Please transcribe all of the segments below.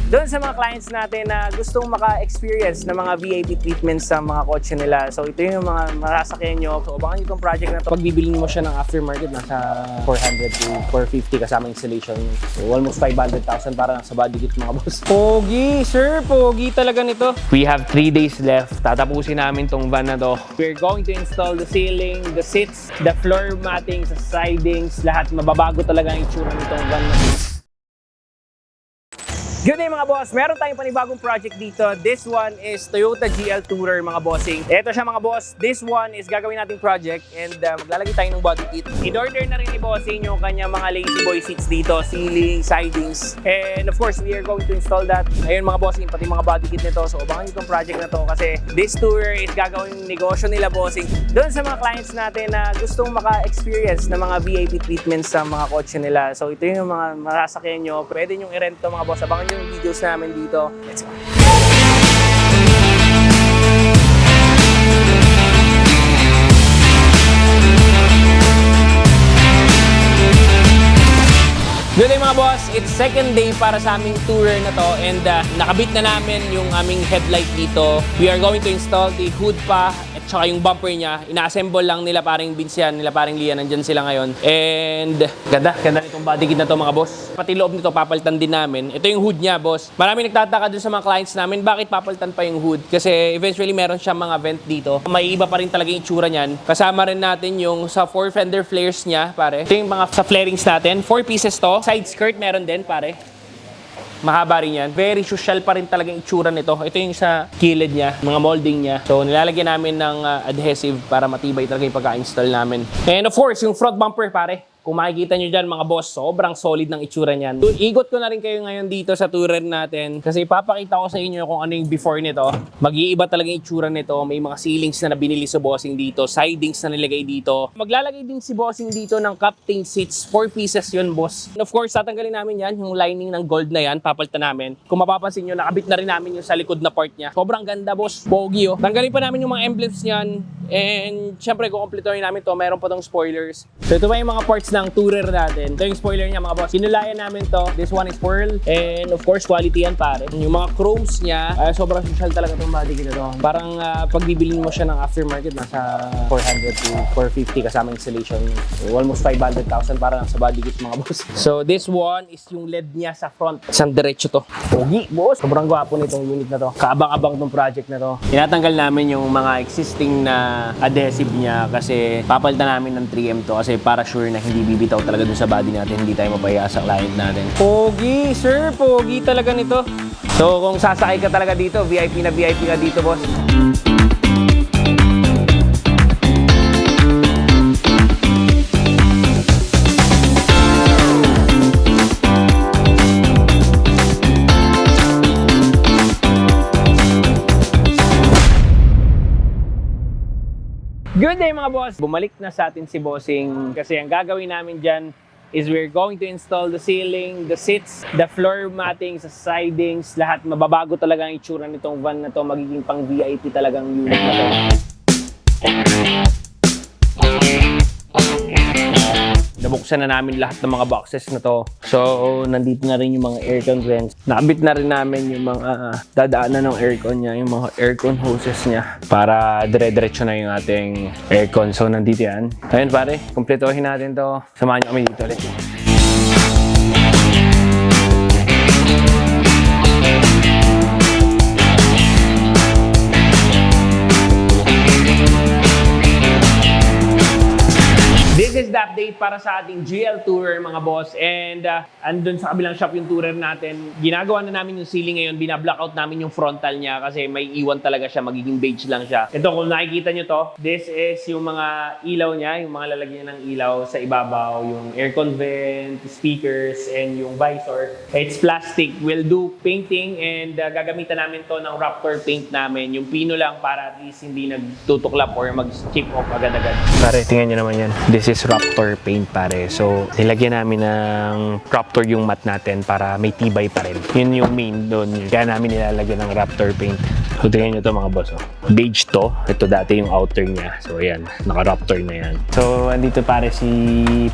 doon sa mga clients natin na gustong maka-experience ng mga VIP treatments sa mga kotse nila. So ito yung mga masasakyan nyo. So abangan nyo itong project na to. Pag bibilin mo siya ng aftermarket, nasa 400 to 450 kasama installation. So almost 500,000 para lang sa body kit mga boss. Pogi, sir. Pogi talaga nito. We have 3 days left. Tatapusin namin tong van na to. We're going to install the ceiling, the seats, the floor matting, sa sidings, lahat. Mababago talaga ang itsura nitong van na to. Good day mga boss! Meron tayong panibagong project dito. This one is Toyota GL Tourer mga bossing. Ito siya mga boss. This one is gagawin nating project and maglalagay tayo ng body kit. In-order na rin ni bossing yung kanya mga lazy boy seats dito. Ceiling, sidings. And of course, we are going to install that. Ayun mga bossing, pati mga body kit nito. So abangan nyo itong project na to kasi this Tourer is gagawin negosyo nila bossing. Doon sa mga clients natin na gustong maka-experience ng mga VIP treatments sa mga kotse nila. So ito yung mga masasakyan nyo. Pwede nyo i-rent to mga boss. Abangan nyo yung videos namin dito. Let's go! Good day mga boss! It's second day para sa aming tourer na to and nakabit na namin yung aming headlight dito. We are going to install the hood pa at saka yung bumper niya. Ina-assemble lang nila paring Vince yan, nila paring Lia, nandyan sila ngayon. And ganda nitong body kit na to mga boss. Pati loob nito papalitan din namin. Ito yung hood niya boss. Marami nagtataka dun sa mga clients namin, bakit papalitan pa yung hood? Kasi eventually meron siyang mga vent dito. May iba pa rin talaga yung itsura niyan. Kasama rin natin yung sa 4 fender flares niya pare. Ito yung mga sa flarings natin. 4 pieces to. Side skirt meron din pare. Mahaba rin yan. Very social pa rin talagang itsura nito. Ito yung sa kilid niya, mga molding niya. So nilalagyan namin ng adhesive para matibay talaga yung pagka-install namin. And of course, yung front bumper pare. Kung makikita nyo dyan mga boss, sobrang solid ng itsura niyan. Igot ko na rin kayo ngayon dito sa tourer natin kasi ipapakita ko sa inyo kung ano yung before nito. Mag-iiba talaga yung itsura nito. May mga ceilings na binili sa bossing dito, sidings na nilagay dito. Maglalagay din si bossing dito ng captain seats. 4 pieces yun boss. And of course, tatanggalin namin yan, yung lining ng gold na yan, papalitan namin. Kung mapapansin nyo, nakabit na rin namin yung sa likod na part niya. Sobrang ganda boss, pogi oh. Tanggalin pa namin yung mga emblems niyan. And syempre, kukompletohin namin to. Mayroon pa tong spoilers. So ito pa yung mga parts ng tourer natin. Ito yung spoiler niya mga boss. Sinulayan namin to. This one is pearl. And of course, quality yan pare. Yung mga chromes niya, sobrang social talaga itong body kit ito. Parang pag bibilin mo siya ng aftermarket, nasa 400 to 450 kasama installation. So, almost 500,000 para lang sa body kit mga boss. So this one is yung LED niya sa front. Isang diretso to. Pogi boss. Sobrang gwapo nitong unit na to. Kaabang-abang tong project na to. Tinatanggal namin yung mga existing na adhesive niya kasi papalitan namin ng 3M to kasi para sure na hindi bibitaw talaga dun sa body natin, hindi tayo mapaya sa client natin. Pogi, sir, pogi talaga nito. So kung sasakay ka talaga dito, VIP na VIP ka dito, boss. Good day mga boss! Bumalik na sa atin si bossing kasi ang gagawin namin dyan is we're going to install the ceiling, the seats, the floor matting, sa sidings, lahat. Mababago talaga ang itsura nitong van na to. Magiging pang VIP talagang unit na to. Nabuksan na namin lahat ng mga boxes na to. So, nandito na rin yung mga aircon vents. Nakabit na rin namin yung mga dadaanan ng aircon niya, yung mga aircon hoses niya para dire-diretso na yung ating aircon. So, nandito yan. Ayun pare, kumpletohin natin to. Samahan niyo kami dito ulit. This is the update para sa ating GL Tourer mga boss and andun sa kabilang shop yung tourer natin. Ginagawa na namin yung ceiling ngayon, bina-blackout namin yung frontal niya kasi may iwan talaga siya, magiging beige lang siya. Ito kung nakikita nyo to, this is yung mga ilaw niya, yung mga lalagyan ng ilaw sa ibabaw, yung aircon vent, speakers, and yung visor. It's plastic. We'll do painting and gagamitan namin to ng Raptor paint namin. Yung pino lang para at least hindi nagtutuklap or mag-chip off agad-agad. Pare, tingnan nyo naman yan. This is Raptor paint pare. So, nilagyan namin ng Raptor yung mat natin para may tibay pa rin. Yun yung main doon. Kaya namin nilalagyan ng Raptor paint. So, tingnan nyo to mga boss. Oh. Beige to. Ito dati yung outer niya. So, ayan. Naka-Raptor na yan. So, andito pare si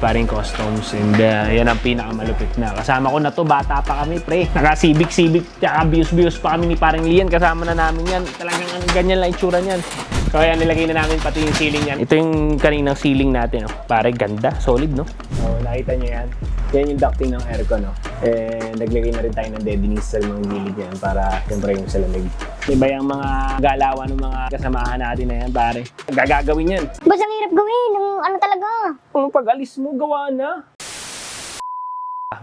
paring Customs. And yan ang pinakamalupit na. Kasama ko na to. Bata pa kami, pre. Naka-civic, tsaka bius pa kami ni paring Lian. Kasama na namin yan. Talagang ganyan lang itsura niyan. So, ayan, nilagay na namin pati yung ceiling yan. Ito yung kaninang ceiling natin. Oh. Pare, ganda. Solid, no? So, nakita nyo yan. Yan yung ducting ng aircon, no? And naglagay na rin tayo ng deadeness sa mga gilid yan para siyempre yung sa lamig. Iba yung mga galawan ng mga kasamahan natin na yan, pare. Gagawin yan. Boss, ang hirap gawin. Ano talaga? Kung pag-alis mo, gawa na.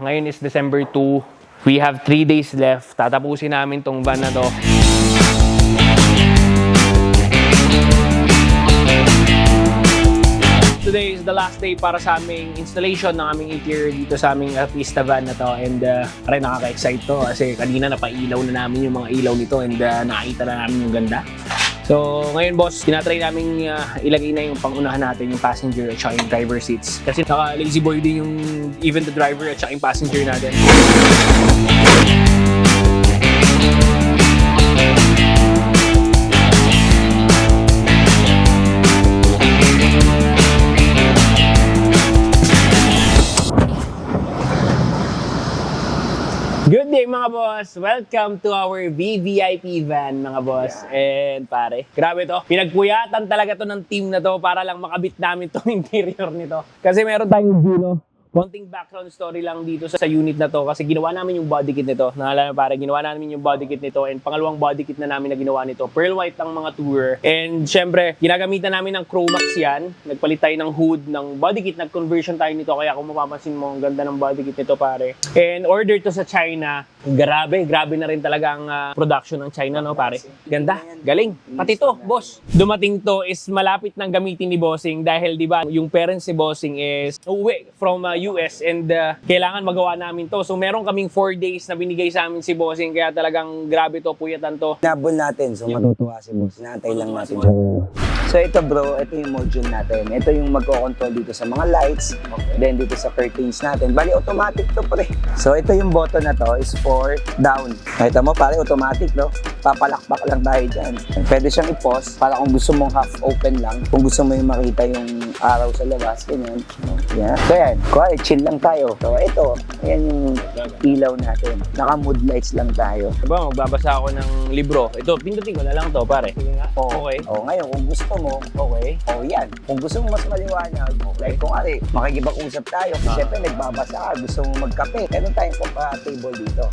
Ngayon is December 2. We have 3 days left. Tatapusin namin tong van na to. Today is the last day para sa aming installation ng aming interior dito sa aming Pista van na to. And rin nakaka-excite to kasi kanina napailaw na namin yung mga ilaw nito and nakita na namin yung ganda. So ngayon boss, tinatry namin ilagay na yung pangunahan natin yung passenger at saka yung driver seats. Kasi naka-lazy boy din yung even the driver at saka yung passenger natin. Good day mga boss! Welcome to our VVIP van mga boss. And pare, grabe to. Pinagpuyatan talaga to ng team na to para lang makabit namin tong interior nito. Kasi meron tayong Juno. Konting background story lang dito sa unit na to kasi ginawa namin yung body kit nito. Naalala mo pare, ginawa namin yung body kit nito and pangalawang body kit na namin na ginawa nito. Pearl white ang mga tour. And syempre, ginagamitan namin ng Chromax yan. Nagpalit tayo ng hood, ng body kit. Nag-conversion tayo nito kaya kung mapapansin mo, ang ganda ng body kit nito pare. And order to sa China. Grabe na rin talaga ang production ng China, no pare? Ganda, galing. Pati to, boss. Dumating to is malapit ng gamitin ni Bossing dahil di ba yung parents ni Bossing is uwi from US and kailangan magawa namin to. So meron kaming 4 days na binigay sa amin si Bossing kaya talagang grabe to, puyatan to. Nabol natin, so matutuwa si boss. Naantay lang natin siya. So ito bro, ito yung module natin. Ito yung magko-control dito sa mga lights, then dito sa curtains natin. Bali, automatic to pre. So ito yung button na to is for down. Nakita mo pare, automatic no? Papalakpak lang tayo dyan. Pwede siyang i-pause para kung gusto mong half open lang. Kung gusto mo yung makita yung araw sa labas, ganyan. Yeah. So yan, kuwari, chill lang tayo. So ito, ayan yung ilaw natin. Naka-mood lights lang tayo. Diba, magbabasa ako ng libro. Ito, pindutin ko na lang to pare. Sige nga. Okay. Oh, ngayon, kung gusto mo, okay. Oh, yan. Kung gusto mo mas maliwanag, like kung ari, makikipag-usap tayo. Siyempre, nagbabasa ka, gusto mo magkape. Meron tayong table dito.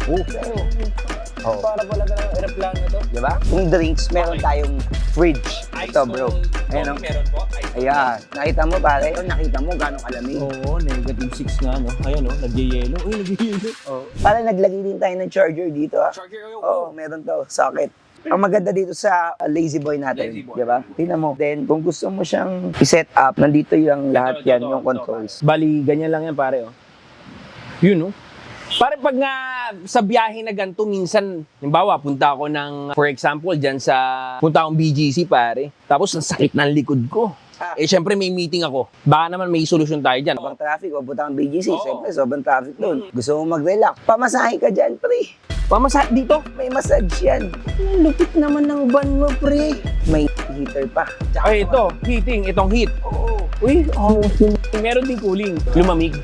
Oh. Para wala ka ng aeroplano to. Diba? Kung drinks, meron tayong fridge. Ito, bro. Ayan, oh. Meron po. Ayan. Nakita mo, pare? Nakita mo gano'ng kalamig. Oo, -6 nga, no? Ayan, no? Nag-yellow. Uy, nag-yellow. Oh. Pare, naglagay din tayo ng charger dito, ah. Charger, Oo, meron to. Socket. Ang maganda dito sa Lazy Boy natin, Lazy Boy. di ba? Tingnan mo. Then, kung gusto mo siyang i-set up, nandito yung lahat yan, yung controls. Bali, ganyan lang yan, pare, oh. Yun, no? Pare, pag nga sa biyahe na ganito, minsan, halimbawa, punta ako ng, for example, dyan sa, punta akong BGC, pare. Tapos, ang sakit ng likod ko. Eh, syempre, may meeting ako. Baka naman may solusyon tayo dyan. Sobrang traffic, o punta kang BGC, Oo. siyempre, sobrang traffic doon. Gusto mo mag-relax, pamasahe ka dyan, pre. Pamasahe dito. May massage yan. Ang lupit naman ng van mo, pre. May heater pa. Ay, ito, heating, itong heat. Oo. Uy, meron din cooling. Lumamig.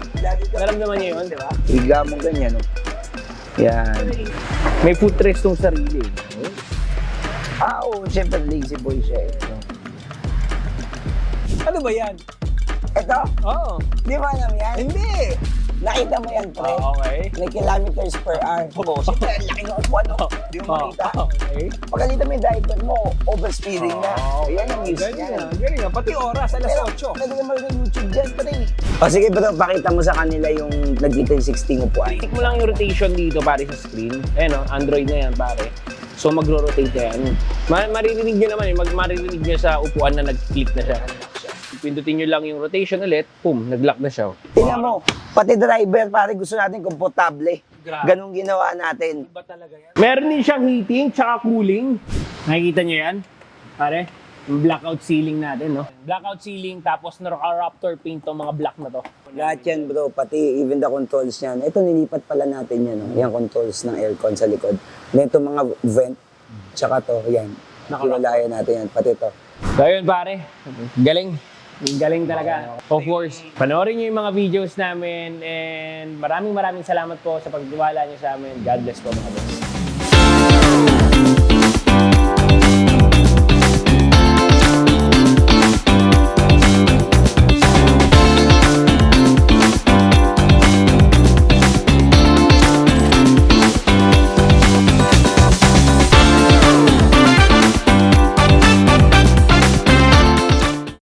Naramdaman niyo yun? Diba? Higa mo ganyan, no? Yan. May footrest tong sarili. Oo, siyempre, Lazy Boy siya, eh. Ano ba yan? Ito? Oo. Di ba alam yan? Hindi. Nakita mo yan, pre. Okay. Like kilometers per hour. Oo, siyempre, ang laki ng upuan, no? Di mo makita. Okay. Pagkalita mo yung driver mo, overspeeding na. Ayan ang use Galing niya. na, galing na. Pati oras, alas 8. Pwede ka mag YouTube dyan, pre. O sige, bro, pakita mo sa kanila yung nagkita yung 16 upuan. Click mo lang yung rotation dito, pare, sa screen. Ayan, oh, Android na yan, pare. So, magro-rotate yan. Maririnig nyo naman, maririnig nyo sa upuan na nag-click na siya. Pindutin nyo lang yung rotation ulit, boom, nag-lock na siya. Tingnan mo, pati driver, pare, gusto natin komportable. Grabe. Ganong ginawa natin. Ba talaga yan? Meron din siyang heating, tsaka cooling. Nakikita nyo yan? Pare, yung blackout ceiling natin, no? Blackout ceiling, tapos naka-Raptor paint tong mga black na to. Lahat yan, bro, pati even the controls niyan. Ito, nilipat pala natin yan. No? Yung controls ng aircon sa likod. Then, itong mga vent, Tsaka to, yan. Kinalayan natin yan, pati to. So yun pare, galing. Galing talaga. Of course, panoorin nyo yung mga videos namin and maraming salamat po sa pagtiwala nyo sa amin. God bless po mga boss.